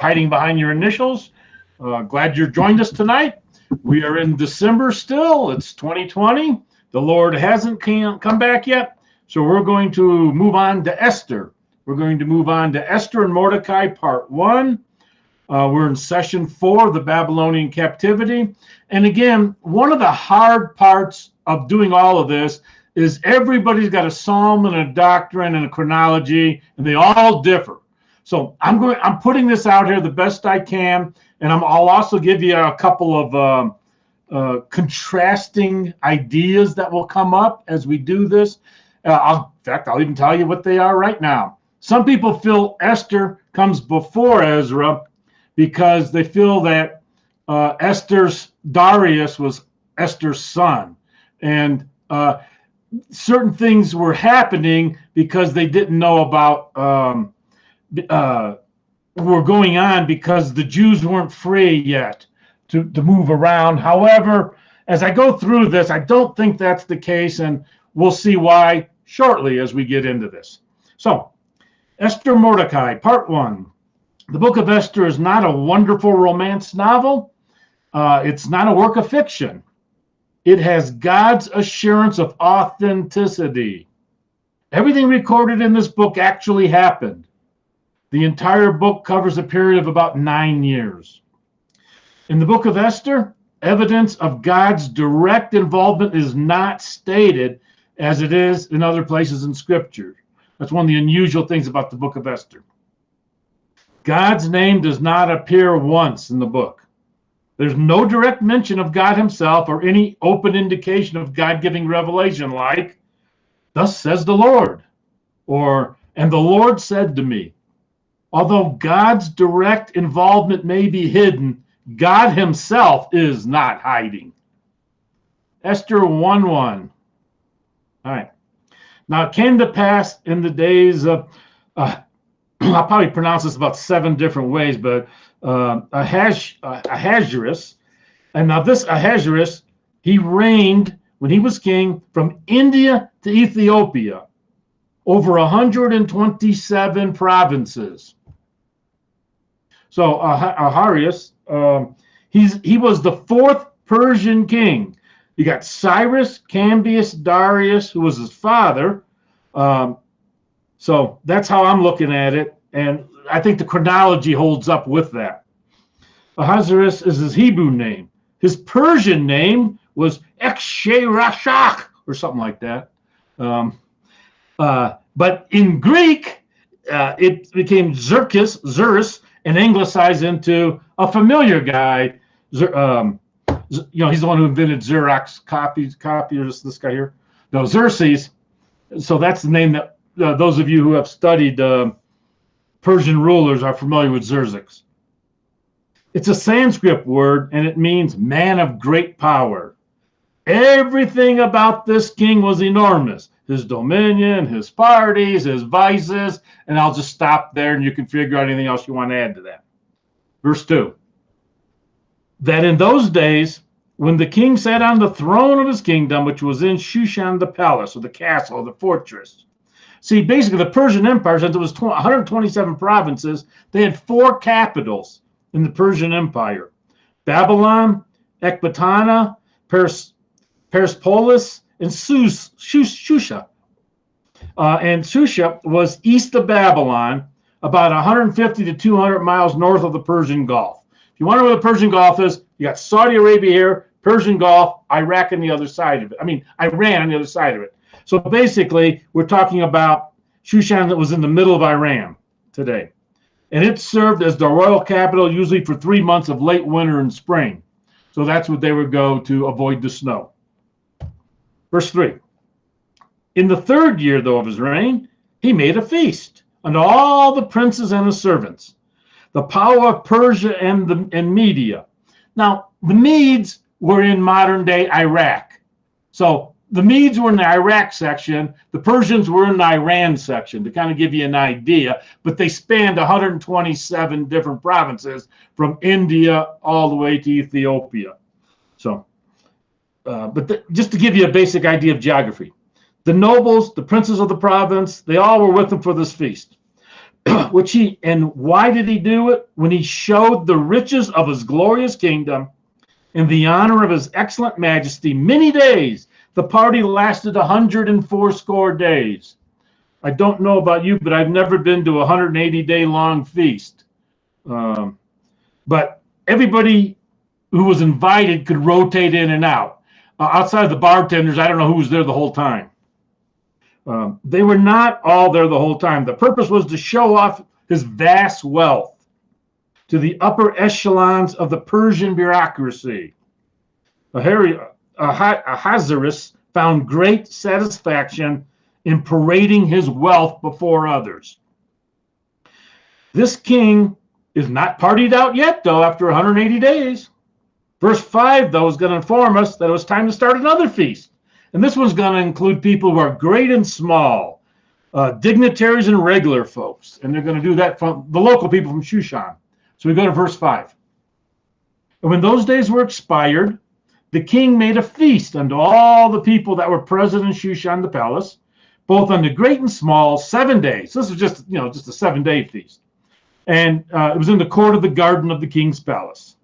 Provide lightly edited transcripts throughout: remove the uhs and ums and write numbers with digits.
hiding behind your initials. Glad you joined us tonight. We are in December still. It's 2020. The Lord hasn't come back yet. So we're going to move on to Esther. We're going to move on to Esther and Mordecai, part 1. We're in session 4 of the Babylonian captivity. And again, one of the hard parts of doing all of this is everybody's got a psalm and a doctrine and a chronology, and they all differ. So I'm putting this out here the best I can, and I'll also give you a couple of contrasting ideas that will come up as we do this. In fact, I'll even tell you what they are right now. Some people feel Esther comes before Ezra because they feel that Esther's Darius was Esther's son, and certain things were happening because they didn't know about were going on because the Jews weren't free yet to move around. However, as I go through this, I don't think that's the case, and we'll see why shortly as we get into this. So, Esther Mordecai, part 1. The book of Esther is not a wonderful romance novel. It's not a work of fiction. It has God's assurance of authenticity. Everything recorded in this book actually happened. The entire book covers a period of about 9 years. In the book of Esther, evidence of God's direct involvement is not stated as it is in other places in Scripture. That's one of the unusual things about the book of Esther. God's name does not appear once in the book. There's no direct mention of God himself or any open indication of God giving revelation like, "Thus says the Lord," or, "And the Lord said to me." Although God's direct involvement may be hidden, God himself is not hiding. Esther 1:1. All right. Now it came to pass in the days of, I'll probably pronounce this about 7 different ways, but Ahasuerus. And now this Ahasuerus, he reigned when he was king from India to Ethiopia, over 127 provinces. So Ahasuerus, he was the 4th Persian king. You got Cyrus, Cambyses, Darius, who was his father. So that's how I'm looking at it, and I think the chronology holds up with that. Ahasuerus is his Hebrew name. His Persian name was Ekshirashach, or something like that. But in Greek, it became Xerxes, and anglicized into a familiar guy. He's the one who invented Xerox copiers, this guy here. No, Xerxes. So that's the name that those of you who have studied Persian rulers are familiar with Xerxes. It's a Sanskrit word, and it means man of great power. Everything about this king was enormous. His dominion, his parties, his vices, and I'll just stop there, and you can figure out anything else you want to add to that. Verse 2. That in those days, when the king sat on the throne of his kingdom, which was in Shushan the palace, or the castle, or the fortress. See, basically, the Persian Empire, since it was 127 provinces, they had 4 capitals in the Persian Empire: Babylon, Ecbatana, Persepolis, and Shusha. And Shusha was east of Babylon, about 150 to 200 miles north of the Persian Gulf. If you wonder where the Persian Gulf is, you got Saudi Arabia here, Persian Gulf, Iraq on the other side of it. Iran on the other side of it. So basically, we're talking about Shushan that was in the middle of Iran today. And it served as the royal capital usually for 3 months of late winter and spring. So that's what they would go to avoid the snow. Verse 3. In the 3rd year, though, of his reign, he made a feast unto all the princes and his servants, the power of Persia and Media. Now, the Medes were in modern-day Iraq. So the Medes were in the Iraq section. The Persians were in the Iran section, to kind of give you an idea. But they spanned 127 different provinces from India all the way to Ethiopia. So, just to give you a basic idea of geography. The nobles, the princes of the province, they all were with him for this feast. And why did he do it? When he showed the riches of his glorious kingdom and the honor of his excellent majesty many days. The party lasted 180 days. I don't know about you, but I've never been to a 180-day long feast. But everybody who was invited could rotate in and out. Outside of the bartenders, I don't know who was there the whole time. They were not all there the whole time. The purpose was to show off his vast wealth to the upper echelons of the Persian bureaucracy. Ahasuerus found great satisfaction in parading his wealth before others. This king is not partied out yet, though, after 180 days. Verse 5, though, is going to inform us that it was time to start another feast. And this one's going to include people who are great and small, dignitaries and regular folks. And they're going to do that from the local people from Shushan. So we go to verse 5. And when those days were expired, the king made a feast unto all the people that were present in Shushan the palace, both unto great and small, 7 days. This was just a 7-day feast. And it was in the court of the garden of the king's palace.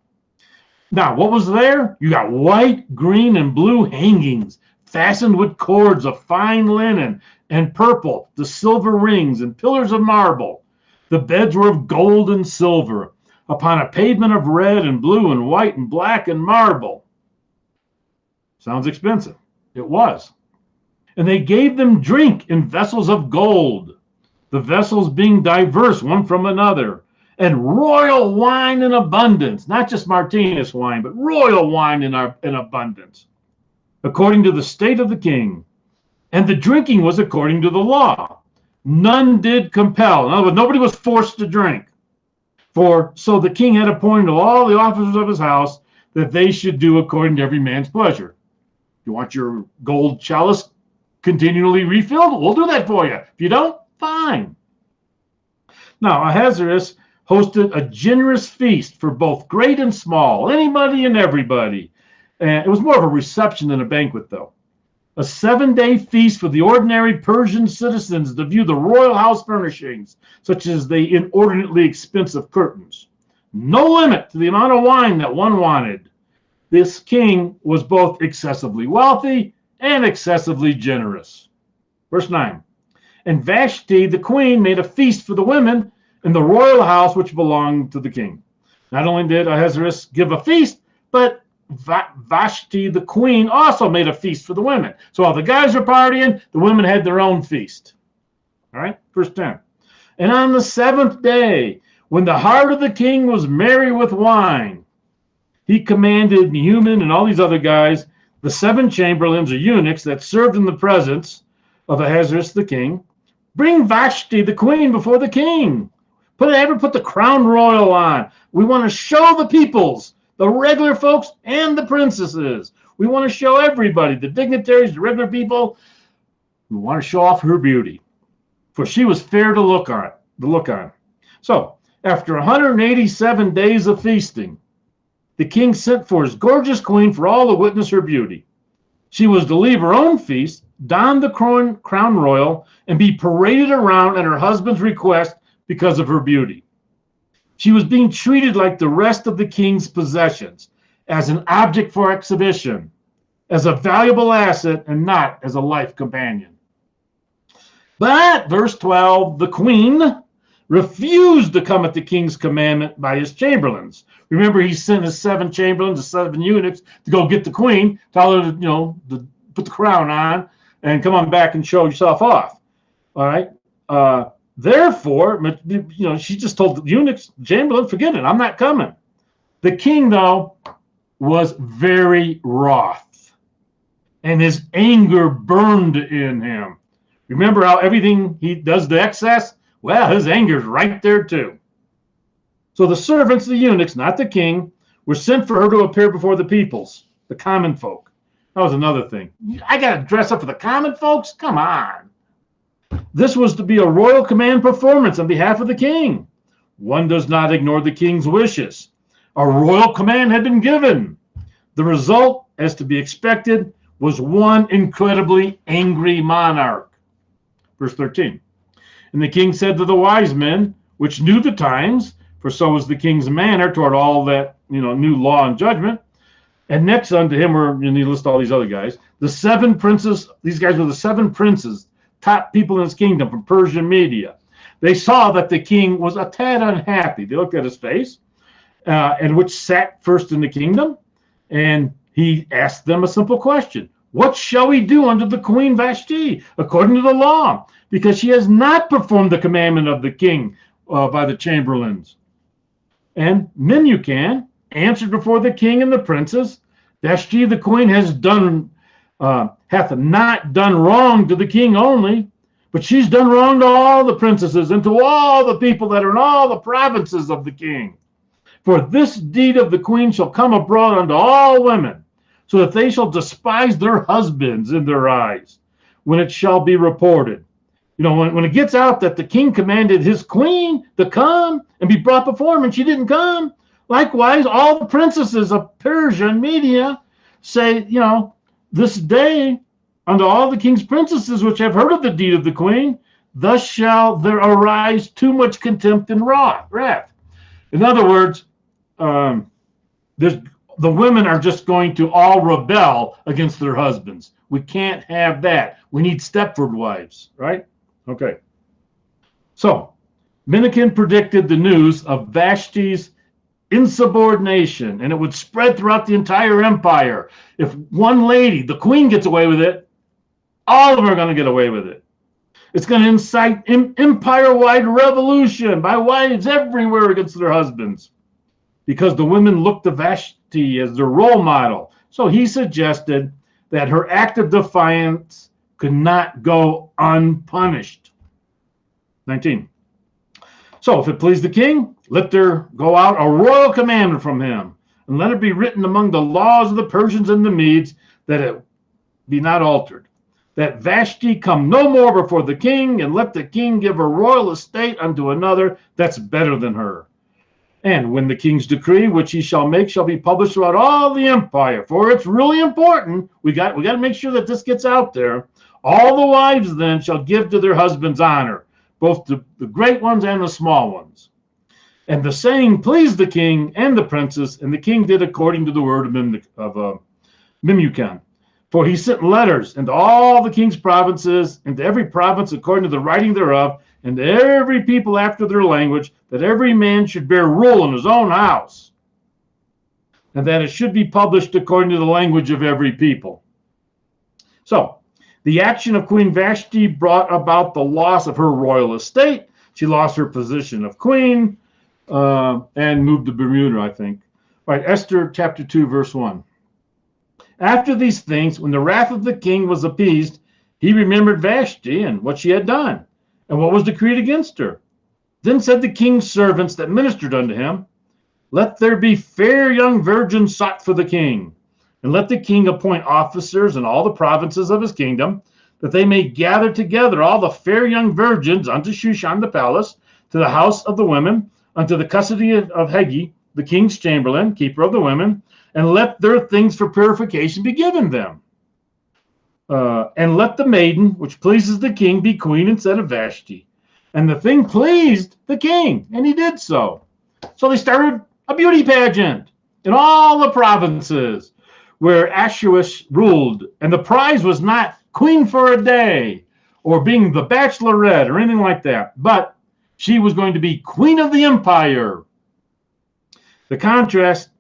Now, what was there? You got white, green, and blue hangings, fastened with cords of fine linen and purple, the silver rings and pillars of marble. The beds were of gold and silver, upon a pavement of red and blue and white and black and marble. Sounds expensive. It was. And they gave them drink in vessels of gold, the vessels being diverse one from another, and royal wine in abundance, not just Martinez wine, but royal wine in abundance, according to the state of the king. And the drinking was according to the law. None did compel. In other words, nobody was forced to drink. For so the king had appointed all the officers of his house that they should do according to every man's pleasure. You want your gold chalice continually refilled? We'll do that for you. If you don't, fine. Now, Ahasuerus hosted a generous feast for both great and small, anybody and everybody. And it was more of a reception than a banquet, though. A 7-day feast for the ordinary Persian citizens to view the royal house furnishings, such as the inordinately expensive curtains. No limit to the amount of wine that one wanted. This king was both excessively wealthy and excessively generous. Verse 9. And Vashti, the queen, made a feast for the women in the royal house which belonged to the king. Not only did Ahasuerus give a feast, but Vashti, the queen, also made a feast for the women. So while the guys were partying, the women had their own feast. All right, verse 10. And on the 7th day, when the heart of the king was merry with wine, he commanded Naaman and all these other guys, the 7 chamberlains or eunuchs that served in the presence of Ahasuerus the king, bring Vashti the queen before the king. Put the crown royal on. We want to show the peoples, the regular folks and the princesses. We want to show everybody, the dignitaries, the regular people. We want to show off her beauty, for she was fair to look on. So after 187 days of feasting, the king sent for his gorgeous queen for all to witness her beauty. She was to leave her own feast, don the crown royal, and be paraded around at her husband's request because of her beauty. She was being treated like the rest of the king's possessions, as an object for exhibition, as a valuable asset, and not as a life companion. But, verse 12, the queen refused to come at the king's commandment by his chamberlains. Remember, he sent his 7 chamberlains, the 7 eunuchs, to go get the queen, tell her to put the crown on, and come on back and show yourself off. All right? Therefore, she just told the eunuchs, Chamberlain, forget it, I'm not coming. The king, though, was very wroth, and his anger burned in him. Remember how everything he does to excess? Well, his anger's right there, too. So the servants, the eunuchs, not the king, were sent for her to appear before the peoples, the common folk. That was another thing. I got to dress up for the common folks? Come on. This was to be a royal command performance on behalf of the king. One does not ignore the king's wishes. A royal command had been given. The result, as to be expected, was one incredibly angry monarch. Verse 13. And the king said to the wise men, which knew the times, for so was the king's manner toward all that, new law and judgment. And next unto him were, and he lists all these other guys, the 7 princes. These guys were the 7 princes, top people in his kingdom from Persian Media. They saw that the king was a tad unhappy. They looked at his face, and which sat first in the kingdom. And he asked them a simple question. What shall we do unto the queen Vashti according to the law? Because she has not performed the commandment of the king by the chamberlains. And Memucan answered before the king and the princes, Vashti the queen hath not done wrong to the king only, but she's done wrong to all the princesses and to all the people that are in all the provinces of the king. For this deed of the queen shall come abroad unto all women, so that they shall despise their husbands in their eyes, when it shall be reported. When it gets out that the king commanded his queen to come and be brought before him, and she didn't come. Likewise, all the princesses of Persia and Media say, this day unto all the king's princesses which have heard of the deed of the queen, thus shall there arise too much contempt and wrath. In other words, the women are just going to all rebel against their husbands. We can't have that. We need Stepford wives, right? Okay. So, Memucan predicted the news of Vashti's insubordination, and it would spread throughout the entire empire. If one lady, the queen, gets away with it, all of them are going to get away with it. It's going to incite empire-wide revolution by wives everywhere against their husbands, because the women looked to Vashti as their role model. So he suggested that her act of defiance could not go unpunished. 19. So if it please the king, let there go out a royal commandment from him, and let it be written among the laws of the Persians and the Medes, that it be not altered, that Vashti come no more before the king, and let the king give a royal estate unto another that's better than her. And when the king's decree, which he shall make, shall be published throughout all the empire, for it's really important. We got to make sure that this gets out there. All the wives then shall give to their husbands honor, both the great ones and the small ones. And the saying pleased the king and the princes, and the king did according to the word of Memucan. For he sent letters into all the king's provinces, and to every province according to the writing thereof, and to every people after their language, that every man should bear rule in his own house, and that it should be published according to the language of every people. So, the action of Queen Vashti brought about the loss of her royal estate. She lost her position of queen and moved to Bermuda, I think. All right, Esther chapter 2, verse 1. After these things, when the wrath of the king was appeased, he remembered Vashti and what she had done, and what was decreed against her. Then said the king's servants that ministered unto him, let there be fair young virgins sought for the king, and let the king appoint officers in all the provinces of his kingdom, that they may gather together all the fair young virgins unto Shushan the palace, to the house of the women, unto the custody of Hegi, the king's chamberlain, keeper of the women, and let their things for purification be given them. And let the maiden, which pleases the king, be queen instead of Vashti. And the thing pleased the king, and he did so. So they started a beauty pageant in all the provinces where Ahasuerus ruled. And the prize was not queen for a day or being the bachelorette or anything like that, but she was going to be queen of the empire. The contrast,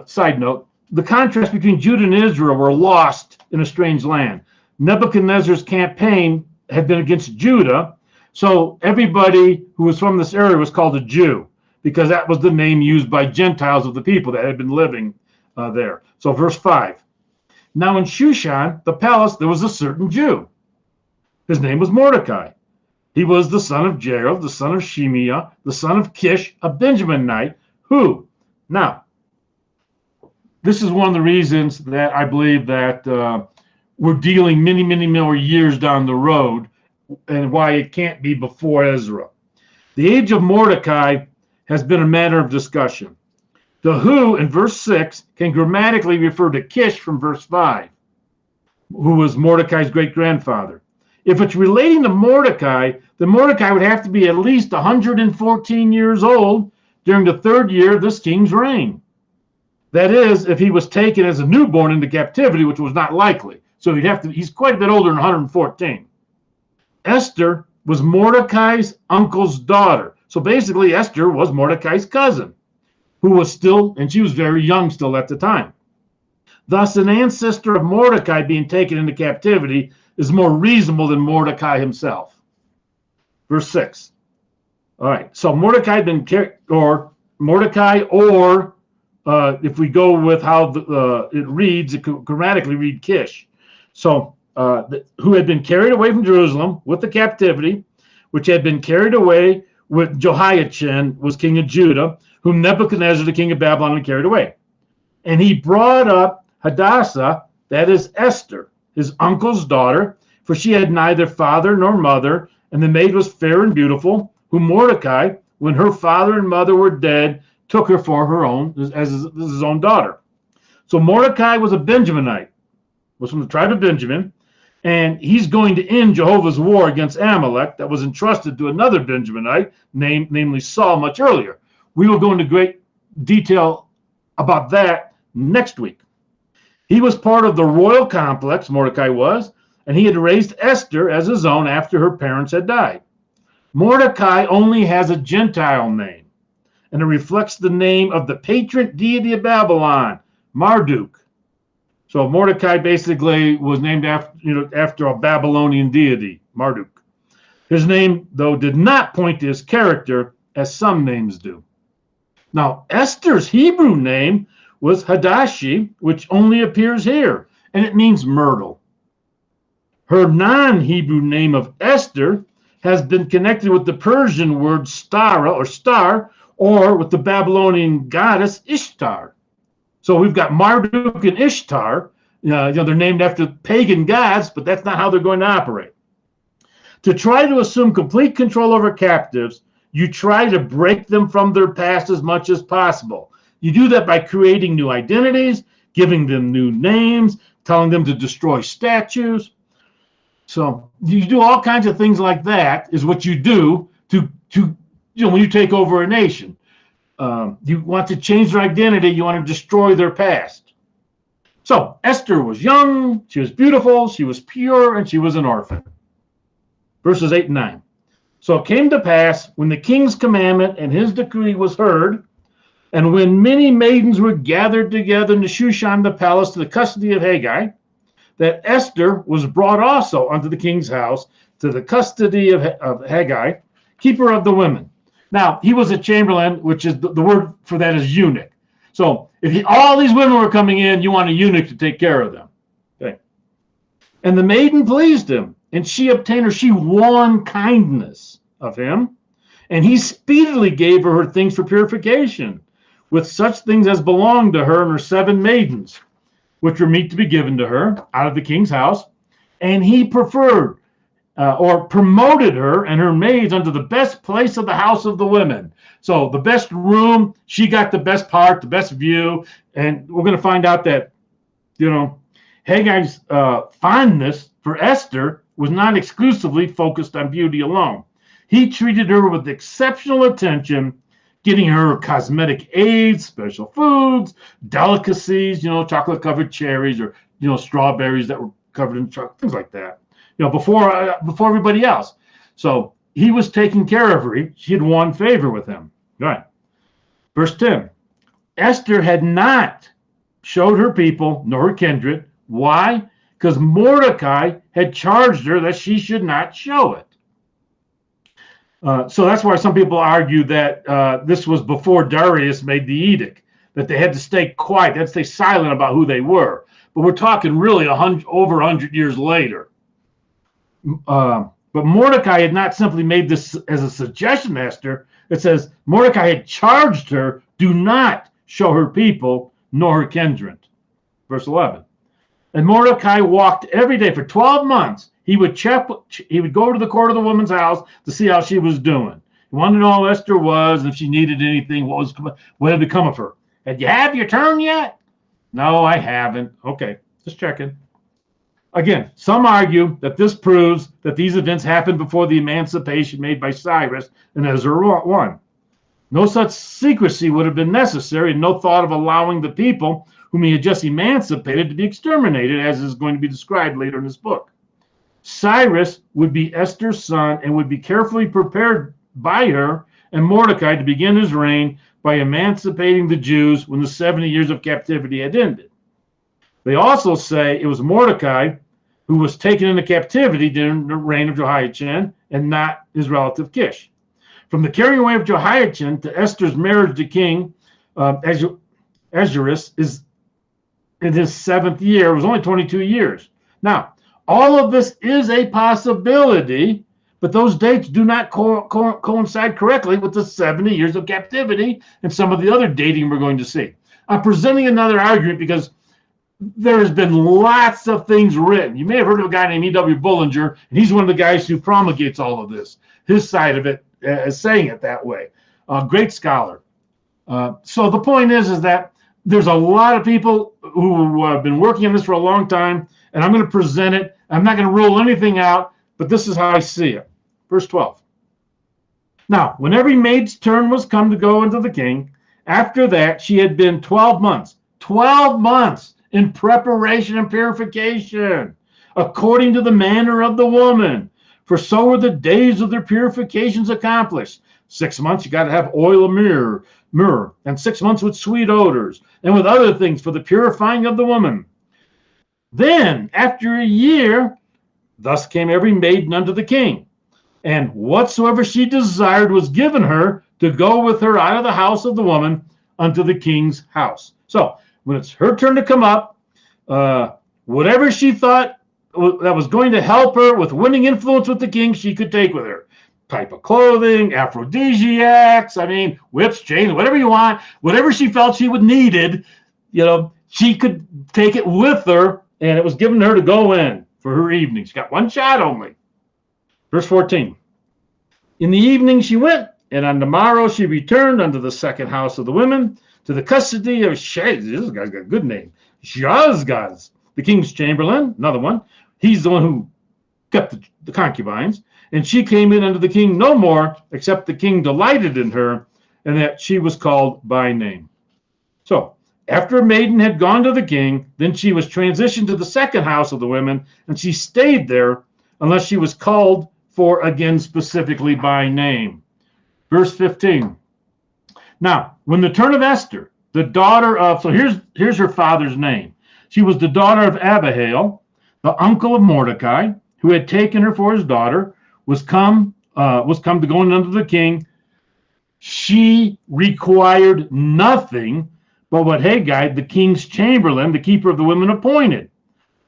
side note, the contrast between Judah and Israel were lost in a strange land. Nebuchadnezzar's campaign had been against Judah, so everybody who was from this area was called a Jew, because that was the name used by Gentiles of the people that had been living there. So verse 5. Now in Shushan, the palace, there was a certain Jew. His name was Mordecai. He was the son of Jael, the son of Shemiah, the son of Kish, a Benjaminite, who, now, this is one of the reasons that I believe that we're dealing many, many more years down the road, and why it can't be before Ezra. The age of Mordecai has been a matter of discussion. The who in verse 6 can grammatically refer to Kish from verse 5, who was Mordecai's great-grandfather. If it's relating to Mordecai, then Mordecai would have to be at least 114 years old during the third year of this king's reign. That is, if he was taken as a newborn into captivity, which was not likely. So he's quite a bit older than 114. Esther was Mordecai's uncle's daughter. So basically, Esther was Mordecai's cousin, who was still, and she was very young still at the time. Thus, an ancestor of Mordecai being taken into captivity is more reasonable than Mordecai himself. Verse 6. All right, so Mordecai had been, or if we go with how it reads, it could grammatically read Kish. So, who had been carried away from Jerusalem with the captivity, which had been carried away with Jehoiachin, was king of Judah, whom Nebuchadnezzar, the king of Babylon, had carried away. And he brought up Hadassah, that is Esther, his uncle's daughter, for she had neither father nor mother, and the maid was fair and beautiful, whom Mordecai, when her father and mother were dead, took her for her own, as his own daughter. So Mordecai was a Benjaminite, was from the tribe of Benjamin, and he's going to end Jehovah's war against Amalek that was entrusted to another Benjaminite, namely Saul, much earlier. We will go into great detail about that next week. He was part of the royal complex, Mordecai was, and he had raised Esther as his own after her parents had died. Mordecai only has a Gentile name, and it reflects the name of the patron deity of Babylon, Marduk. So Mordecai basically was named after a Babylonian deity, Marduk. His name, though, did not point to his character, as some names do. Now, Esther's Hebrew name was Hadashi, which only appears here, and it means myrtle. Her non-Hebrew name of Esther has been connected with the Persian word stara, or star, or with the Babylonian goddess Ishtar. So we've got Marduk and Ishtar. They're named after pagan gods, but that's not how they're going to operate. To try to assume complete control over captives, you try to break them from their past as much as possible. You do that by creating new identities, giving them new names, telling them to destroy statues. So you do all kinds of things like that is what you do to when you take over a nation. You want to change their identity. You want to destroy their past. So Esther was young, she was beautiful, she was pure, and she was an orphan. Verses 8 and 9. So it came to pass, when the king's commandment and his decree was heard, and when many maidens were gathered together in the Shushan the palace to the custody of Haggai, that Esther was brought also unto the king's house to the custody of Haggai, keeper of the women. Now, he was a chamberlain, which is the word for that is eunuch. So if all these women were coming in, you want a eunuch to take care of them. Okay. And the maiden pleased him, and she obtained her, she won kindness of him, and he speedily gave her things for purification, with such things as belonged to her and her 7 maidens, which were meet to be given to her out of the king's house. And he preferred or promoted her and her maids unto the best place of the house of the women. So the best room, she got the best part, the best view. And we're going to find out that, Haggai's fondness for Esther was not exclusively focused on beauty alone. He treated her with exceptional attention, getting her cosmetic aids, special foods, delicacies, chocolate-covered cherries or, strawberries that were covered in chocolate, things like that, before everybody else. So he was taking care of her. She had won favor with him. All right. Verse 10. Esther had not showed her people nor her kindred. Why? Because Mordecai had charged her that she should not show it. So that's why some people argue that this was before Darius made the edict, that they had to stay quiet, they had to stay silent about who they were. But we're talking really over 100 years later. But Mordecai had not simply made this as a suggestion to Esther. It says Mordecai had charged her, do not show her people nor her kindred. Verse 11. And Mordecai walked every day for 12 months. He would go to the court of the woman's house to see how she was doing. He wanted to know how Esther was, and if she needed anything, what had become of her. Had you had your turn yet? No, I haven't. Okay, just checking. Again, some argue that this proves that these events happened before the emancipation made by Cyrus in Ezra 1. No such secrecy would have been necessary, and no thought of allowing the people whom he had just emancipated to be exterminated, as is going to be described later in this book. Cyrus would be Esther's son and would be carefully prepared by her and Mordecai to begin his reign by emancipating the Jews when the 70 years of captivity had ended. They also say it was Mordecai who was taken into captivity during the reign of Jehoiachin and not his relative Kish. From the carrying away of Jehoiachin to Esther's marriage to King Ahasuerus is in his 7th year. It was only 22 years. Now, all of this is a possibility, but those dates do not coincide correctly with the 70 years of captivity and some of the other dating we're going to see. I'm presenting another argument because there has been lots of things written. You may have heard of a guy named E.W. Bullinger, and he's one of the guys who promulgates all of this. His side of it is saying it that way. A great scholar. So the point is that there's a lot of people who have been working on this for a long time, and I'm going to present it. I'm not going to rule anything out, but this is how I see it. Verse 12. Now, when every maid's turn was come to go unto the king, after that she had been 12 months in preparation and purification, according to the manner of the woman. For so were the days of their purifications accomplished. 6 months, you got to have oil of myrrh, and 6 months with sweet odors, and with other things for the purifying of the woman. Then, after a year, thus came every maiden unto the king, and whatsoever she desired was given her to go with her out of the house of the woman unto the king's house. So, when it's her turn to come up, whatever she thought that was going to help her with winning influence with the king, she could take with her. Type of clothing, aphrodisiacs, whips, chains, whatever you want, whatever she felt she would needed, she could take it with her, and it was given to her to go in for her evening. She got one shot only. Verse 14. In the evening she went, and on the morrow she returned unto the second house of the women, to the custody of this guy's got a good name, Shazgaz, the king's chamberlain, another one. He's the one who kept the concubines. And she came in unto the king no more, except the king delighted in her, and that she was called by name. So, after a maiden had gone to the king, then she was transitioned to the second house of the women, and she stayed there unless she was called for again specifically by name. Verse 15. Now, when the turn of Esther, the daughter of, so here's her father's name. She was the daughter of Abihail, the uncle of Mordecai, who had taken her for his daughter, was come to go in unto the king. She required nothing but what Haggai, the king's chamberlain, the keeper of the women, appointed.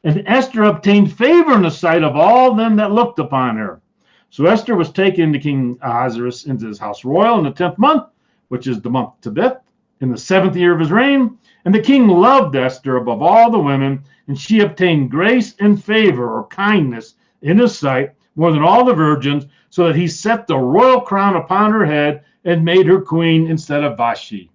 And Esther obtained favor in the sight of all them that looked upon her. So Esther was taken into King Ahasuerus into his house royal in the 10th month, which is the month Tebeth, in the 7th year of his reign. And the king loved Esther above all the women, and she obtained grace and favor or kindness in his sight more than all the virgins, so that he set the royal crown upon her head and made her queen instead of Vashti.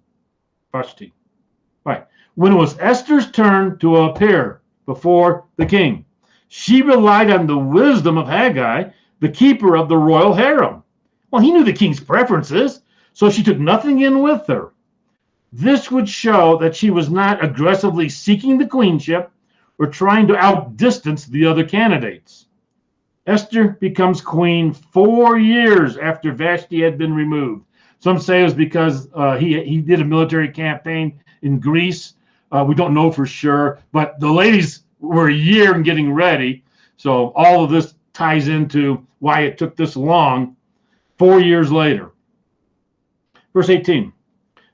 Right. When it was Esther's turn to appear before the king, she relied on the wisdom of Haggai, the keeper of the royal harem. Well, he knew the king's preferences, so she took nothing in with her. This would show that she was not aggressively seeking the queenship or trying to outdistance the other candidates. Esther becomes queen 4 years after Vashti had been removed. Some say it was because he did a military campaign in Greece. We don't know for sure, but the ladies were a year in getting ready. So all of this ties into why it took this long 4 years later. Verse 18.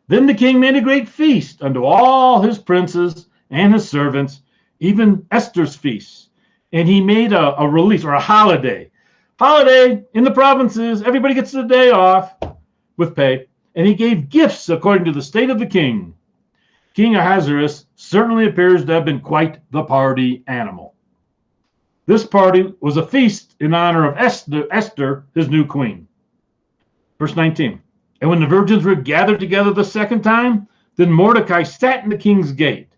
Then the king made a great feast unto all his princes and his servants, even Esther's feasts. And he made a release or a holiday. Holiday in the provinces. Everybody gets a day off with pay. And he gave gifts according to the state of the king. King Ahasuerus certainly appears to have been quite the party animal. This party was a feast in honor of Esther, his new queen. Verse 19. And when the virgins were gathered together the second time, then Mordecai sat in the king's gate.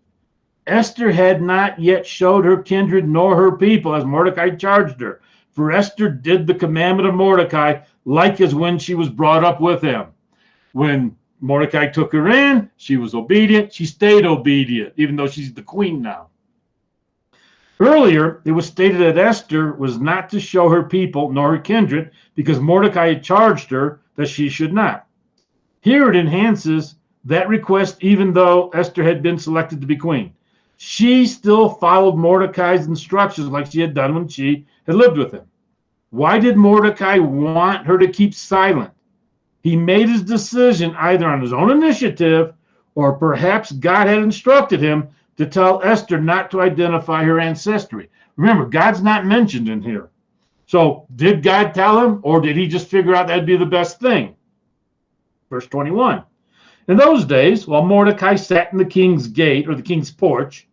Esther had not yet showed her kindred nor her people, as Mordecai charged her. For Esther did the commandment of Mordecai, like as when she was brought up with him. When Mordecai took her in, she was obedient. She stayed obedient, even though she's the queen now. Earlier, it was stated that Esther was not to show her people nor her kindred because Mordecai had charged her that she should not. Here it enhances that request even though Esther had been selected to be queen. She still followed Mordecai's instructions like she had done when she had lived with him. Why did Mordecai want her to keep silent? He made his decision either on his own initiative or perhaps God had instructed him to tell Esther not to identify her ancestry. Remember, God's not mentioned in here. So did God tell him, or did he just figure out that'd be the best thing? Verse 21. In those days, while Mordecai sat in the king's gate, or the king's porch,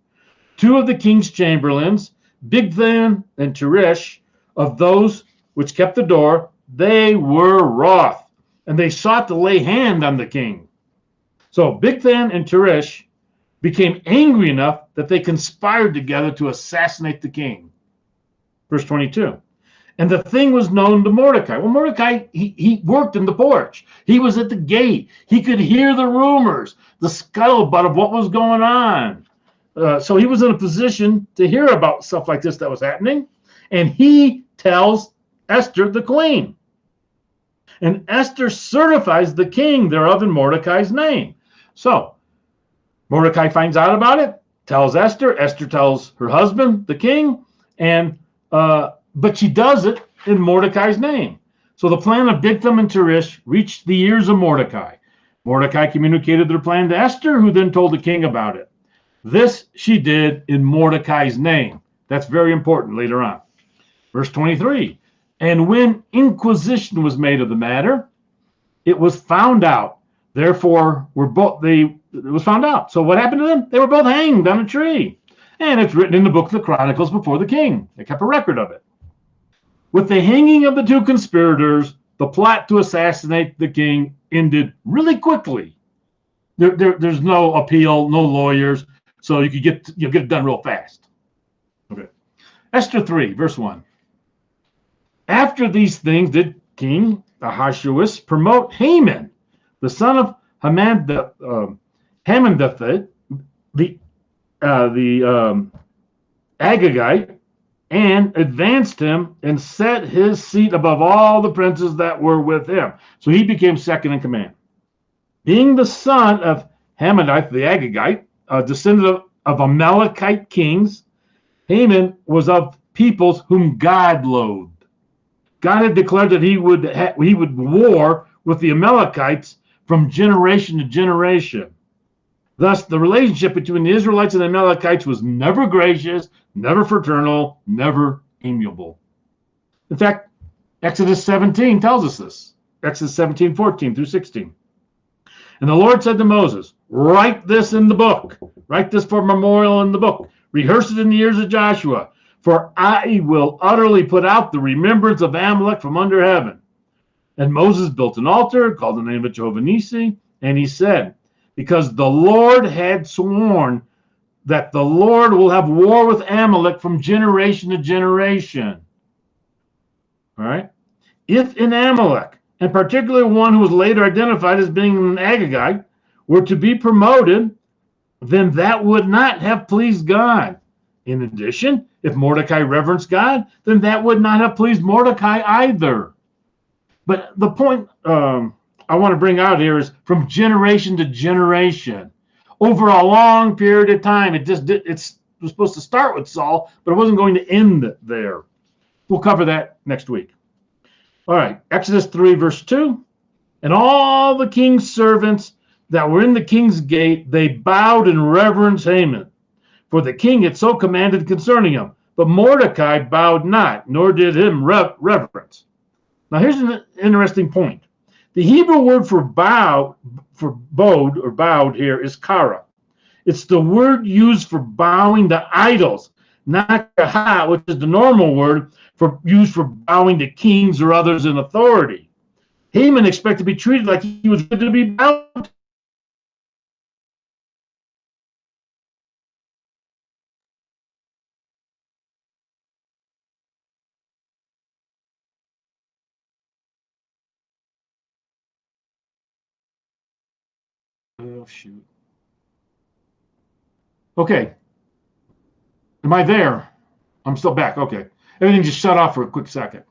two of the king's chamberlains, Bigthan and Teresh, of those which kept the door, they were wroth, and they sought to lay hand on the king. So Bigthan and Teresh became angry enough that they conspired together to assassinate the king. Verse 22. And the thing was known to Mordecai. Well, Mordecai, he worked in the porch. He was at the gate. He could hear the rumors, the scuttlebutt of what was going on. So he was in a position to hear about stuff like this that was happening. And he tells Esther, the queen. And Esther certifies the king thereof in Mordecai's name. So Mordecai finds out about it, tells Esther. Esther tells her husband, the king, and but she does it in Mordecai's name. So the plan of Bigthan and Teresh reached the ears of Mordecai. Mordecai communicated their plan to Esther, who then told the king about it. This she did in Mordecai's name. That's very important later on. Verse 23. And when inquisition was made of the matter, it was found out. Therefore, it was found out. So what happened to them? They were both hanged on a tree. And it's written in the book of the Chronicles before the king. They kept a record of it. With the hanging of the two conspirators, the plot to assassinate the king ended really quickly. There's no appeal, no lawyers, so you'll get it done real fast. Okay. Esther 3, verse 1. After these things did King Ahasuerus promote Haman, the son of Hammedatha, the Agagite, and advanced him and set his seat above all the princes that were with him. So he became second in command. Being the son of Hammedatha the Agagite, a descendant of Amalekite kings, Haman was of peoples whom God loathed. God had declared that he would war with the Amalekites from generation to generation. Thus, the relationship between the Israelites and the Amalekites was never gracious, never fraternal, never amiable. In fact, Exodus 17 tells us this. Exodus 17, 14 through 16. And the Lord said to Moses, write this in the book. Write this for memorial in the book. Rehearse it in the ears of Joshua. For I will utterly put out the remembrance of Amalek from under heaven. And Moses built an altar, called the name of Jehovah Nissi, and he said, because the Lord had sworn that the Lord will have war with Amalek from generation to generation. All right? If in Amalek, and particularly one who was later identified as being an Agagite, were to be promoted, then that would not have pleased God. In addition, if Mordecai reverenced God, then that would not have pleased Mordecai either. But the point I want to bring out here is from generation to generation. Over a long period of time, it was supposed to start with Saul, but it wasn't going to end there. We'll cover that next week. All right, Exodus 3, verse 2. And all the king's servants that were in the king's gate, they bowed in reverence Haman, for the king had so commanded concerning him. But Mordecai bowed not, nor did him reverence. Now here's an interesting point. The Hebrew word for bowed here is kara. It's the word used for bowing to idols, not kaha, which is the normal word used for bowing to kings or others in authority. Haman expected to be treated like he was good to be bowed Oh, shoot. Okay. Am I there? I'm still back. Okay. Everything just shut off for a quick second.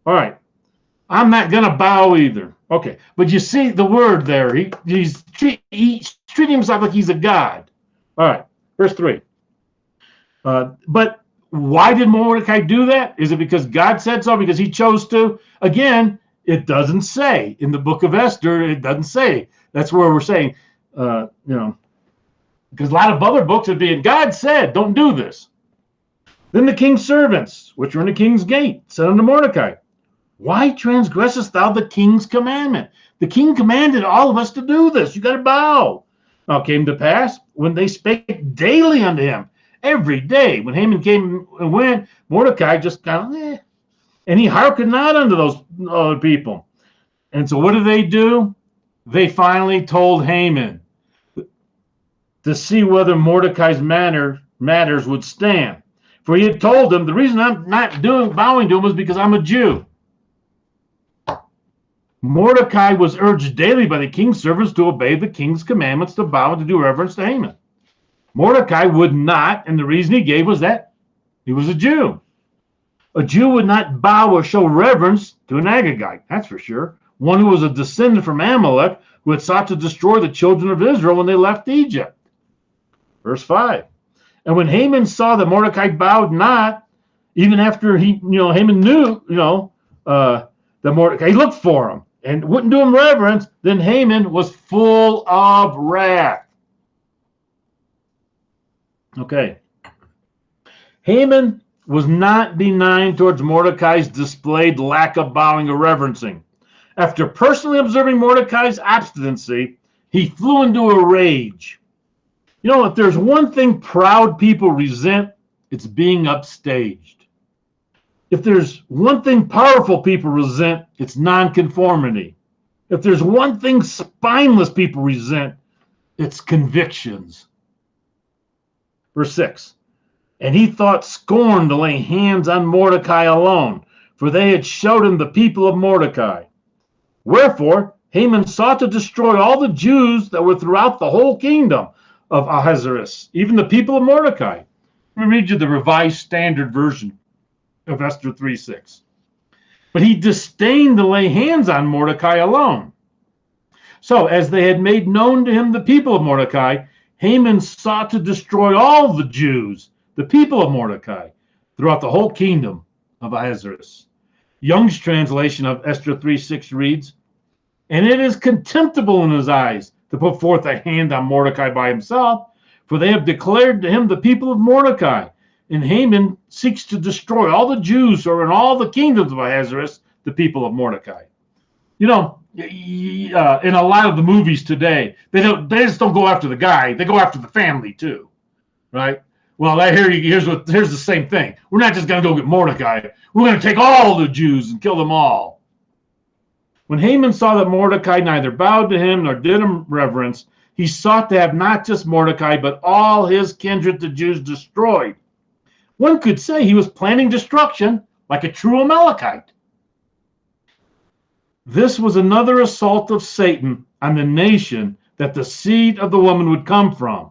All right. I'm not going to bow either. Okay. But you see the word there. He's treating himself like he's a god. All right. Verse 3. But why did Mordecai do that? Is it because God said so? Because he chose to? Again, it doesn't say. In the book of Esther, it doesn't say. That's where we're saying, because a lot of other books would be, God said, don't do this. Then the king's servants, which were in the king's gate, said unto Mordecai, why transgressest thou the king's commandment? The king commanded all of us to do this. You got to bow. Now it came to pass, when they spake daily unto him, every day, when Haman came and went, Mordecai just kind of, and he hearkened not unto those other people. And so what do? They finally told Haman to see whether Mordecai's matters would stand. For he had told them, the reason I'm not bowing to him is because I'm a Jew. Mordecai was urged daily by the king's servants to obey the king's commandments, to bow and to do reverence to Haman. Mordecai would not, and the reason he gave was that he was a Jew. A Jew would not bow or show reverence to an Agagite, that's for sure. One who was a descendant from Amalek, who had sought to destroy the children of Israel when they left Egypt. Verse 5. And when Haman saw that Mordecai bowed not, even after Haman knew, that Mordecai, he looked for him and wouldn't do him reverence, then Haman was full of wrath. Okay. Haman was not benign towards Mordecai's displayed lack of bowing or reverencing. After personally observing Mordecai's obstinacy, he flew into a rage. If there's one thing proud people resent, it's being upstaged. If there's one thing powerful people resent, it's nonconformity. If there's one thing spineless people resent, it's convictions. Verse 6. And he thought scorn to lay hands on Mordecai alone, for they had showed him the people of Mordecai. Wherefore, Haman sought to destroy all the Jews that were throughout the whole kingdom of Ahasuerus, even the people of Mordecai. Let me read you the Revised Standard Version of Esther 3:6. But he disdained to lay hands on Mordecai alone. So, as they had made known to him the people of Mordecai, Haman sought to destroy all the Jews, the people of Mordecai, throughout the whole kingdom of Ahasuerus. Young's translation of Esther 3:6 reads, and it is contemptible in his eyes to put forth a hand on Mordecai by himself, for they have declared to him the people of Mordecai. And Haman seeks to destroy all the Jews who are in all the kingdoms of Ahasuerus, the people of Mordecai. In a lot of the movies today, they just don't go after the guy; they go after the family too, right? Well, here's the same thing. We're not just going to go get Mordecai; we're going to take all the Jews and kill them all. When Haman saw that Mordecai neither bowed to him nor did him reverence, he sought to have not just Mordecai, but all his kindred, the Jews, destroyed. One could say he was planning destruction like a true Amalekite. This was another assault of Satan on the nation that the seed of the woman would come from.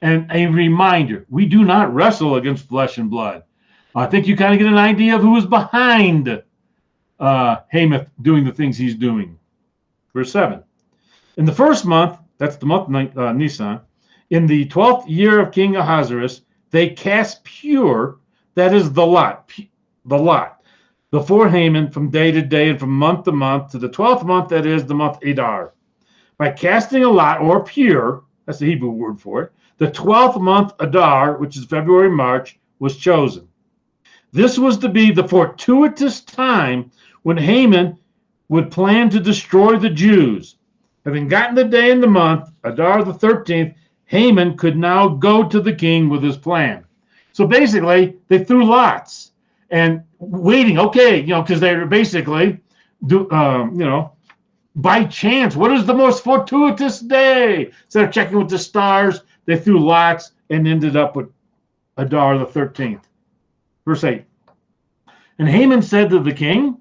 And a reminder, we do not wrestle against flesh and blood. I think you kind of get an idea of who is behind Haman doing the things he's doing. Verse 7. In the first month, that's the month Nisan, in the 12th year of King Ahasuerus, they cast pure, that is the lot, before Haman from day to day and from month to month to the 12th month, that is the month Adar. By casting a lot, or pure, that's the Hebrew word for it, the 12th month Adar, which is February, March, was chosen. This was to be the fortuitous time when Haman would plan to destroy the Jews. Having gotten the day and the month, Adar the 13th, Haman could now go to the king with his plan. So basically, they threw lots and waiting, okay, because they're basically, by chance, what is the most fortuitous day? Instead of checking with the stars, they threw lots and ended up with Adar the 13th. Verse 8. And Haman said to the king,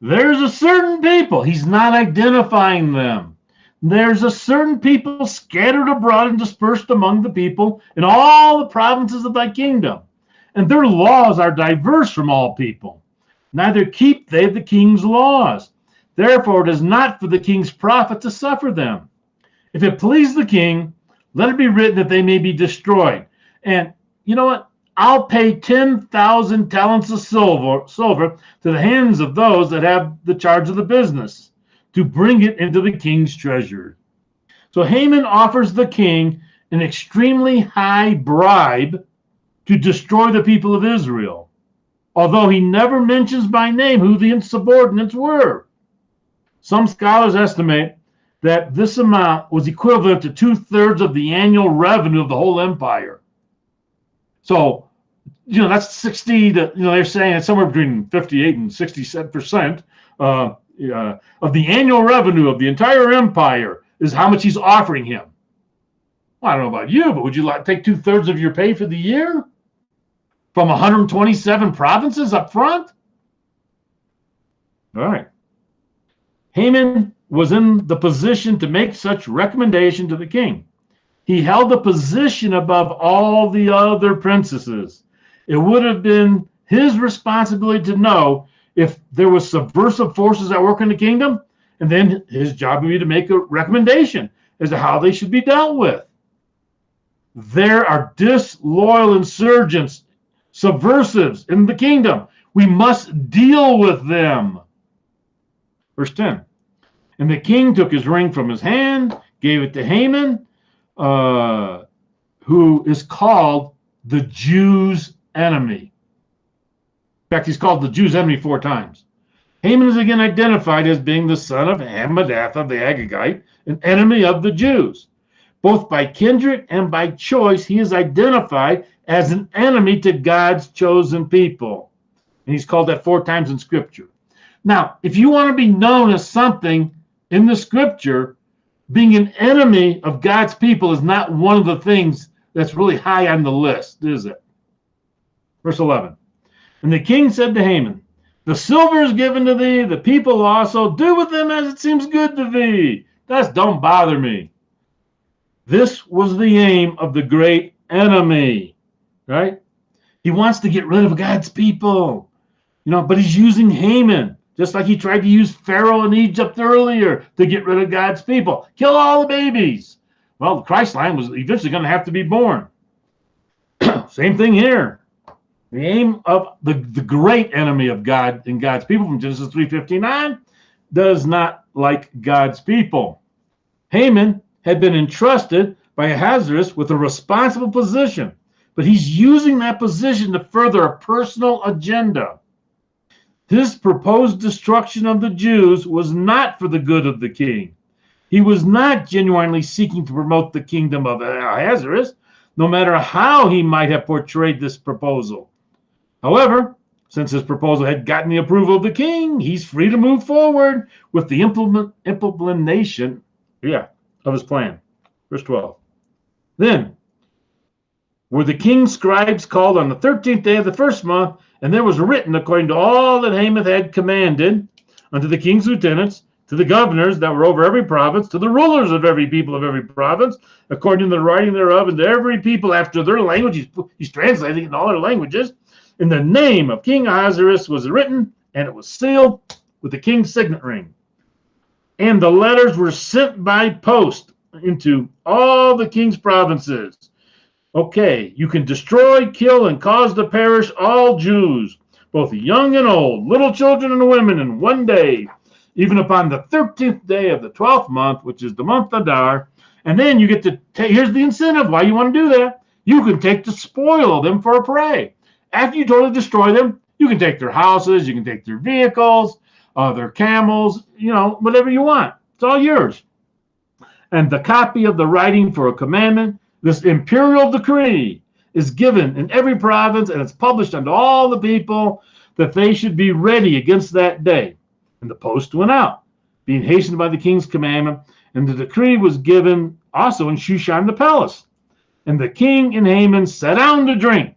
there's a certain people, he's not identifying them, There's a certain people scattered abroad and dispersed among the people in all the provinces of thy kingdom, and their laws are diverse from all people. Neither keep they the king's laws. Therefore, it is not for the king's profit to suffer them. If it please the king, let it be written that they may be destroyed. And you know what? I'll pay 10,000 talents of silver to the hands of those that have the charge of the business to bring it into the king's treasury. So Haman offers the king an extremely high bribe to destroy the people of Israel, although he never mentions by name who the subordinates were. Some scholars estimate that this amount was equivalent to 2/3 of the annual revenue of the whole empire. So, that's 60 to, they're saying it's somewhere between 58 and 67% of the annual revenue of the entire empire is how much he's offering him. Well, I don't know about you, but would you like to take 2/3 of your pay for the year from 127 provinces up front? All right. Haman was in the position to make such recommendation to the king. He held the position above all the other princesses. It would have been his responsibility to know if there was subversive forces at work in the kingdom, and then his job would be to make a recommendation as to how they should be dealt with. There are disloyal insurgents, subversives in the kingdom. We must deal with them. Verse 10. And the king took his ring from his hand, gave it to Haman, who is called the Jews' enemy. In fact, he's called the Jews' enemy 4 times. Haman is again identified as being the son of Hammedatha the Agagite, an enemy of the Jews. Both by kindred and by choice, he is identified as an enemy to God's chosen people. And he's called that 4 times in Scripture. Now, if you want to be known as something in the Scripture, being an enemy of God's people is not one of the things that's really high on the list, is it? Verse 11. And the king said to Haman, the silver is given to thee, the people also. Do with them as it seems good to thee. Just don't bother me. This was the aim of the great enemy, right? He wants to get rid of God's people, but he's using Haman, just like he tried to use Pharaoh in Egypt earlier to get rid of God's people. Kill all the babies. Well, the Christ line was eventually going to have to be born. Same thing here. The aim of the great enemy of God and God's people from Genesis 3:59 does not like God's people. Haman had been entrusted by Ahasuerus with a responsible position, but he's using that position to further a personal agenda. His proposed destruction of the Jews was not for the good of the king. He was not genuinely seeking to promote the kingdom of Ahasuerus, no matter how he might have portrayed this proposal. However, since his proposal had gotten the approval of the king, he's free to move forward with the implementation of his plan. Verse 12. Then were the king's scribes called on the 13th day of the 1st month, and there was written according to all that Haman had commanded unto the king's lieutenants, to the governors that were over every province, to the rulers of every people of every province, according to the writing thereof, and to every people after their language. He's translating it in all their languages. In the name of King Ahasuerus was written, and it was sealed with the king's signet ring. And the letters were sent by post into all the king's provinces. Okay, you can destroy, kill, and cause to perish all Jews, both young and old, little children and women, in one day, even upon the 13th day of the 12th month, which is the month Adar. And then you get to take, here's the incentive why you want to do that. You can take the spoil of them for a prey. After you totally destroy them, you can take their houses, you can take their vehicles, their camels, whatever you want. It's all yours. And the copy of the writing for a commandment, this imperial decree, is given in every province, and it's published unto all the people that they should be ready against that day. And the post went out, being hastened by the king's commandment, and the decree was given also in Shushan the palace. And the king and Haman sat down to drink.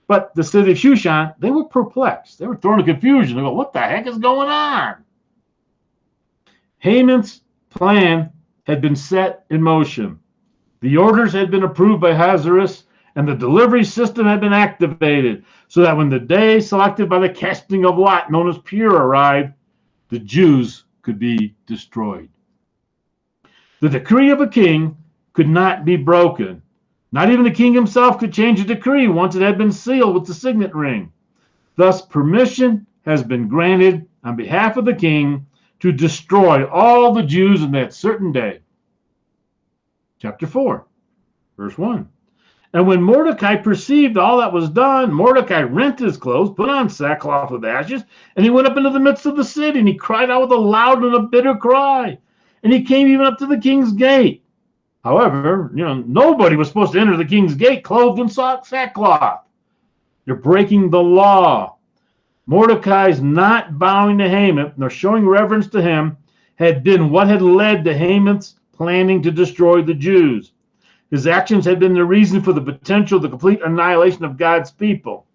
But the city of Shushan, they were perplexed. They were thrown into confusion. They go, what the heck is going on? Haman's plan had been set in motion. The orders had been approved by Ahasuerus, and the delivery system had been activated, so that when the day selected by the casting of lot, known as Pur, arrived, the Jews could be destroyed. The decree of a king could not be broken. Not even the king himself could change a decree once it had been sealed with the signet ring. Thus, permission has been granted on behalf of the king to destroy all the Jews in that certain day. Chapter 4, verse 1. And when Mordecai perceived all that was done, Mordecai rent his clothes, put on sackcloth with ashes, and he went up into the midst of the city, and he cried out with a loud and a bitter cry. And he came even up to the king's gate. However, nobody was supposed to enter the king's gate clothed in sackcloth. You're breaking the law. Mordecai's not bowing to Haman, nor showing reverence to him, had been what had led to Haman's planning to destroy the Jews. His actions had been the reason for the potential, the complete annihilation of God's people.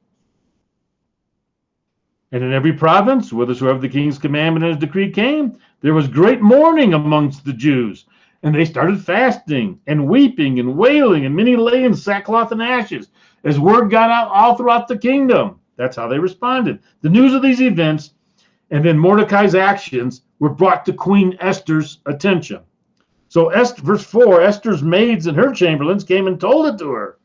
And in every province, whithersoever the king's commandment and his decree came, there was great mourning amongst the Jews. And they started fasting and weeping and wailing, and many lay in sackcloth and ashes, as word got out all throughout the kingdom. That's how they responded. The news of these events and then Mordecai's actions were brought to Queen Esther's attention. So Esther, verse 4, Esther's maids and her chamberlains came and told it to her.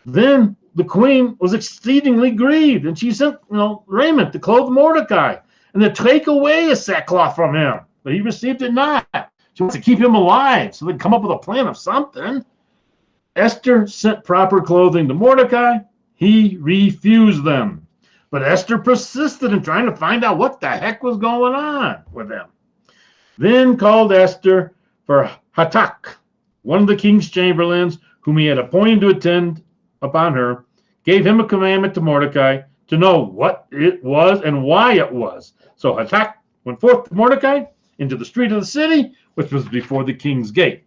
Then the queen was exceedingly grieved, and she sent raiment to clothe Mordecai and to take away a sackcloth from him. But he received it not. She wants to keep him alive so they can come up with a plan of something. Esther sent proper clothing to Mordecai. He refused them. But Esther persisted in trying to find out what the heck was going on with them. Then called Esther for Hatak, one of the king's chamberlains, whom he had appointed to attend upon her, gave him a commandment to Mordecai to know what it was and why it was. So Hatak went forth to Mordecai into the street of the city, which was before the king's gate.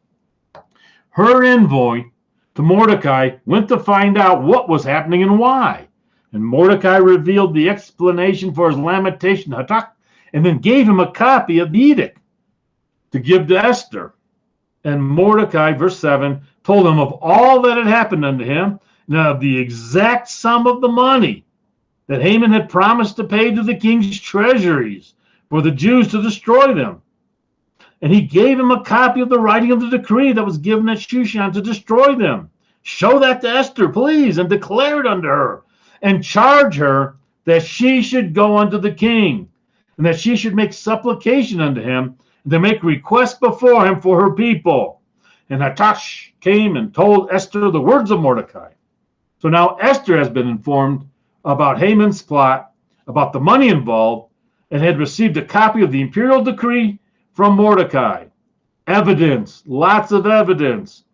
Her envoy to Mordecai went to find out what was happening and why. And Mordecai revealed the explanation for his lamentation to Hatak, and then gave him a copy of the edict to give to Esther. And Mordecai, verse 7, told him of all that had happened unto him, and of the exact sum of the money that Haman had promised to pay to the king's treasuries for the Jews to destroy them. And he gave him a copy of the writing of the decree that was given at Shushan to destroy them. Show that to Esther, please, and declare it unto her, and charge her that she should go unto the king, and that she should make supplication unto him, and to make request before him for her people. And Hatak came and told Esther the words of Mordecai. So now Esther has been informed about Haman's plot, about the money involved, and had received a copy of the imperial decree from Mordecai. Evidence, lots of evidence.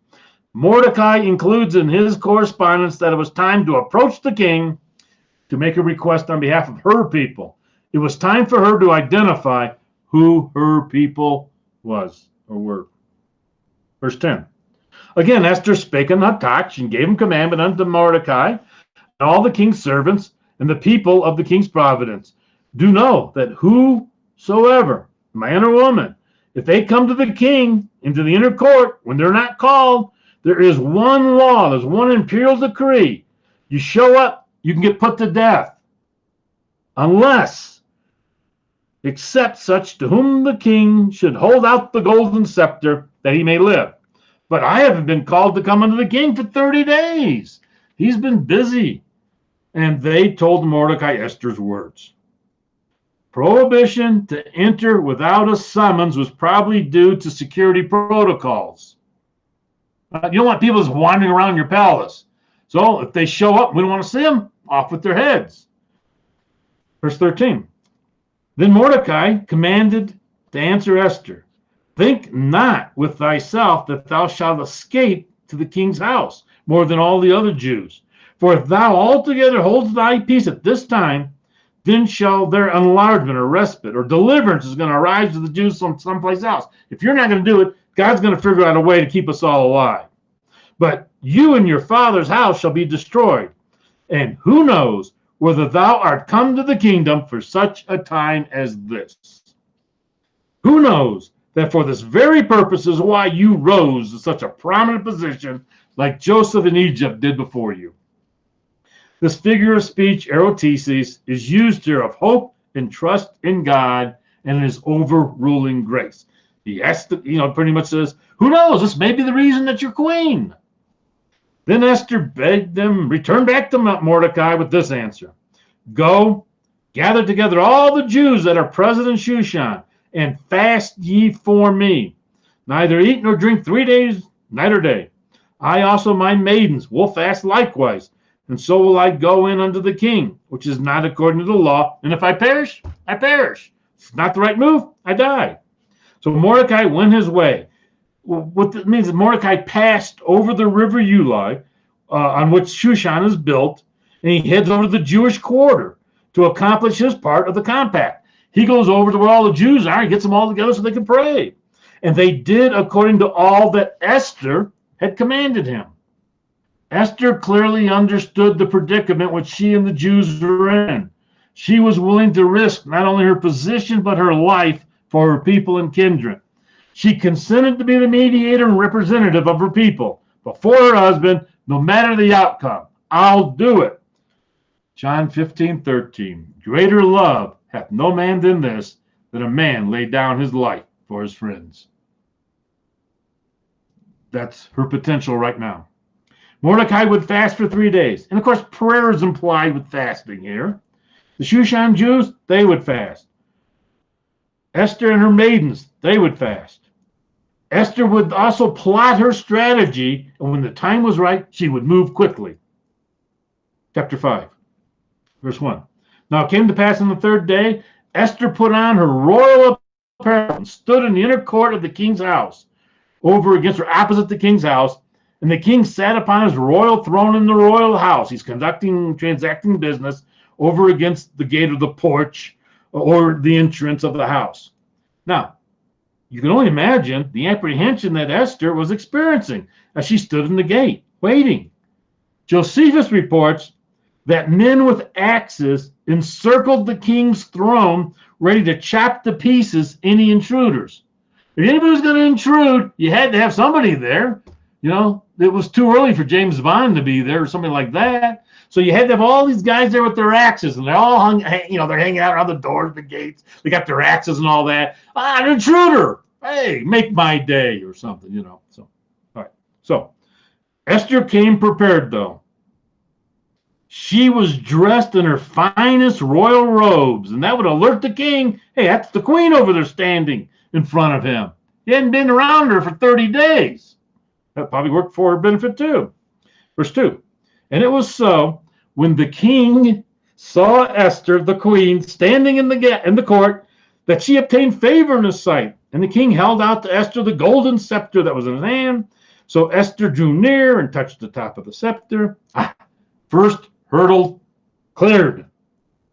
Mordecai includes in his correspondence that it was time to approach the king to make a request on behalf of her people. It was time for her to identify who her people was or were. Verse 10. Again, Esther spake unto Hatak, and gave him commandment unto Mordecai, and all the king's servants, and the people of the king's providence. Do know that whosoever, man or woman, if they come to the king into the inner court when they're not called, there is one law, there's one imperial decree. You show up, you can get put to death. Unless, except such to whom the king should hold out the golden scepter that he may live. But I haven't been called to come unto the king for 30 days. He's been busy. And they told Mordecai Esther's words. Prohibition to enter without a summons was probably due to security protocols. You don't want people just wandering around your palace. So if they show up, we don't want to see them, off with their heads. Verse 13. Then Mordecai commanded to answer Esther, think not with thyself that thou shalt escape to the king's house more than all the other Jews. For if thou altogether holds thy peace at this time, then shall their enlargement or respite or deliverance is going to arise to the Jews from someplace else. If you're not going to do it, God's going to figure out a way to keep us all alive. But you and your father's house shall be destroyed. And who knows whether thou art come to the kingdom for such a time as this? Who knows that for this very purpose is why you rose to such a prominent position like Joseph in Egypt did before you. This figure of speech, erotesis, is used here of hope and trust in God and his overruling grace. He has to, pretty much says, who knows, this may be the reason that you're queen. Then Esther begged them, return back to Mordecai with this answer. Go, gather together all the Jews that are present in Shushan, and fast ye for me. Neither eat nor drink 3 days, night or day. I also, my maidens, will fast likewise, and so will I go in unto the king, which is not according to the law. And if I perish, I perish. If it's not the right move, I die. So Mordecai went his way. What that means is Mordecai passed over the river Ulai, on which Shushan is built, and he heads over to the Jewish quarter to accomplish his part of the compact. He goes over to where all the Jews are and gets them all together so they can pray. And they did according to all that Esther had commanded him. Esther clearly understood the predicament which she and the Jews were in. She was willing to risk not only her position, but her life for her people and kindred. She consented to be the mediator and representative of her people before her husband, no matter the outcome. I'll do it. John 15:13. Greater love hath no man than this, that a man lay down his life for his friends. That's her potential right now. Mordecai would fast for 3 days. And of course, prayer is implied with fasting here. The Shushan Jews, they would fast. Esther and her maidens, they would fast. Esther would also plot her strategy, and when the time was right, she would move quickly. Chapter 5, verse 1. Now it came to pass on the 3rd day, Esther put on her royal apparel and stood in the inner court of the king's house, over against or opposite the king's house. And the king sat upon his royal throne in the royal house. He's transacting business over against the gate of the porch or the entrance of the house. Now, you can only imagine the apprehension that Esther was experiencing as she stood in the gate, waiting. Josephus reports that men with axes encircled the king's throne, ready to chop to pieces any intruders. If anybody was going to intrude, you had to have somebody there. It was too early for James Bond to be there or something like that. So you had to have all these guys there with their axes, and they're all they're hanging out around the doors, the gates. They got their axes and all that. An intruder! Hey, make my day or something, So, all right. So Esther came prepared, though. She was dressed in her finest royal robes, and that would alert the king. Hey, that's the queen over there standing in front of him. He hadn't been around her for 30 days. That probably worked for her benefit too. Verse 2. And it was so, when the king saw Esther, the queen, standing in the court, that she obtained favor in his sight. And the king held out to Esther the golden scepter that was in his hand. So Esther drew near and touched the top of the scepter. First hurdle cleared.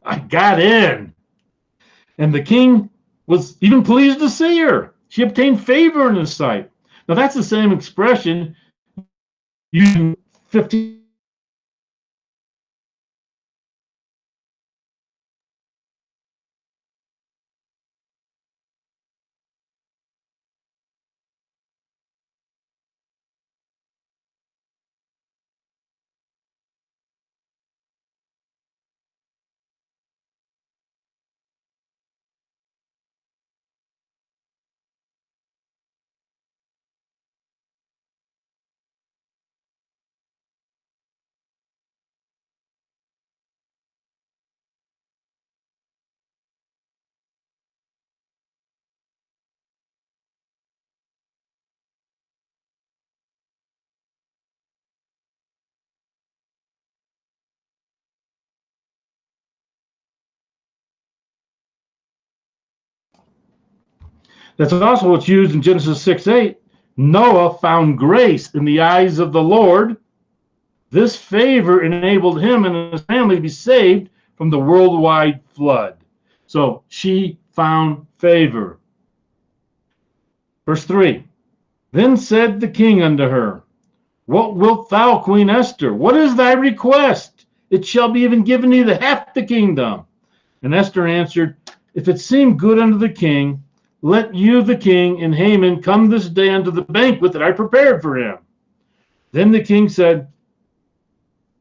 I got in. And the king was even pleased to see her. She obtained favor in his sight. Now, that's the same expression used in 15. That's also what's used in Genesis 6:8. Noah found grace in the eyes of the Lord. This favor enabled him and his family to be saved from the worldwide flood. So she found favor. Verse 3. Then said the king unto her, What wilt thou, Queen Esther? What is thy request? It shall be even given thee half the kingdom. And Esther answered, If it seem good unto the king, let you, the king, and Haman come this day unto the banquet that I prepared for him. Then the king said,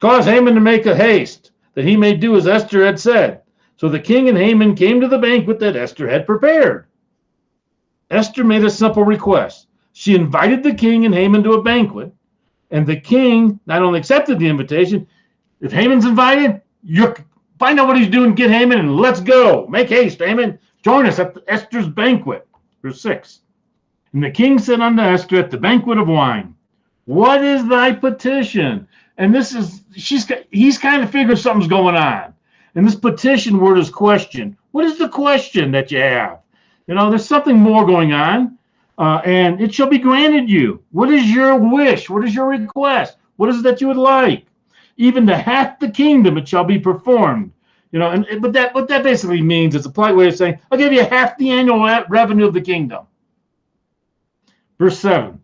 cause Haman to make a haste, that he may do as Esther had said. So the king and Haman came to the banquet that Esther had prepared. Esther made a simple request. She invited the king and Haman to a banquet, and the king not only accepted the invitation, if Haman's invited, you find out what he's doing, get Haman, and let's go. Make haste, Haman. Join us at Esther's banquet. Verse 6. And the king said unto Esther at the banquet of wine, what is thy petition? And this is, he's kind of figuring something's going on. And this petition word is question. What is the question that you have? You know, there's something more going on. And it shall be granted you. What is your wish? What is your request? What is it that you would like? Even to half the kingdom it shall be performed. You know, and what that basically means is a polite way of saying, I'll give you half the annual revenue of the kingdom. Verse 7.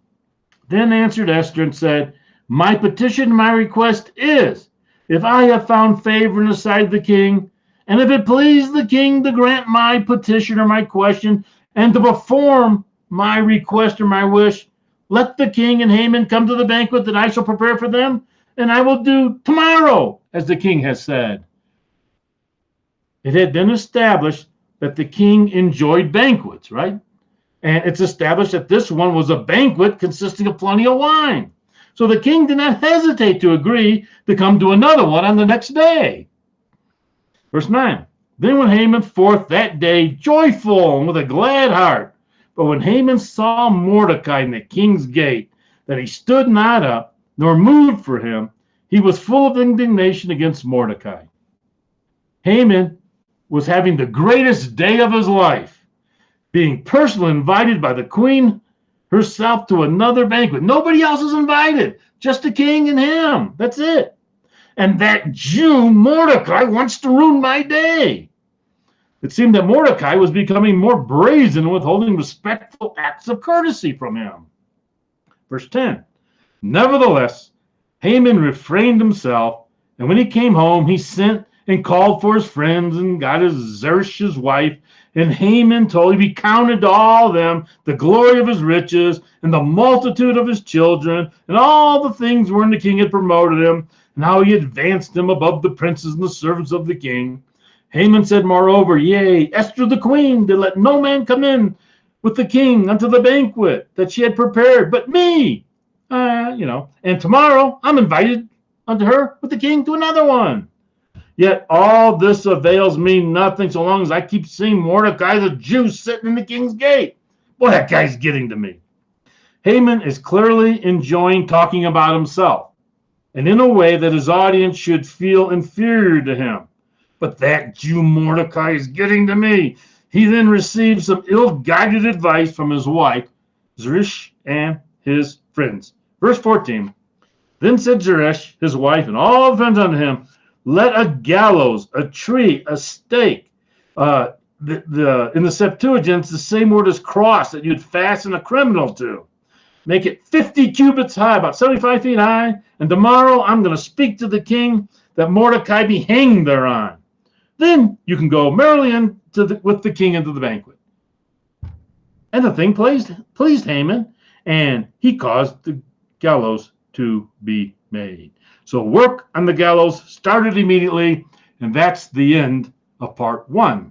Then answered Esther and said, my petition, my request is, if I have found favor in the sight of the king, and if it please the king to grant my petition or my question, and to perform my request or my wish, let the king and Haman come to the banquet that I shall prepare for them, and I will do tomorrow, as the king has said. It had been established that the king enjoyed banquets, right? And it's established that this one was a banquet consisting of plenty of wine. So the king did not hesitate to agree to come to another one on the next day. Verse 9. Then went Haman forth that day joyful and with a glad heart. But when Haman saw Mordecai in the king's gate, that he stood not up, nor moved for him, he was full of indignation against Mordecai. Haman was having the greatest day of his life, being personally invited by the queen herself to another banquet. Nobody else is invited, just the king and him. That's it. And that Jew, Mordecai, wants to ruin my day. It seemed that Mordecai was becoming more brazen in withholding respectful acts of courtesy from him. Verse 10. Nevertheless, Haman refrained himself, and when he came home, he sent and called for his friends and got his Zeresh, his wife, and Haman told him he counted to all of them the glory of his riches and the multitude of his children and all the things wherein the king had promoted him and how he advanced him above the princes and the servants of the king. Haman said, moreover, yea, Esther the queen did let no man come in with the king unto the banquet that she had prepared, but me. And tomorrow I'm invited unto her with the king to another one. Yet all this avails me nothing so long as I keep seeing Mordecai the Jew sitting in the king's gate. Boy, that guy's getting to me. Haman is clearly enjoying talking about himself, and in a way that his audience should feel inferior to him. But that Jew Mordecai is getting to me. He then received some ill-guided advice from his wife, Zeresh, and his friends. Verse 14. Then said Zeresh, his wife, and all friends unto him, let a gallows, a tree, a stake. In the Septuagint, it's the same word as cross that you'd fasten a criminal to. Make it 50 cubits high, about 75 feet high. And tomorrow I'm going to speak to the king that Mordecai be hanged thereon. Then you can go merrily with the king into the banquet. And the thing pleased Haman, and he caused the gallows to be made. So work on the gallows started immediately, and that's the end of part 1.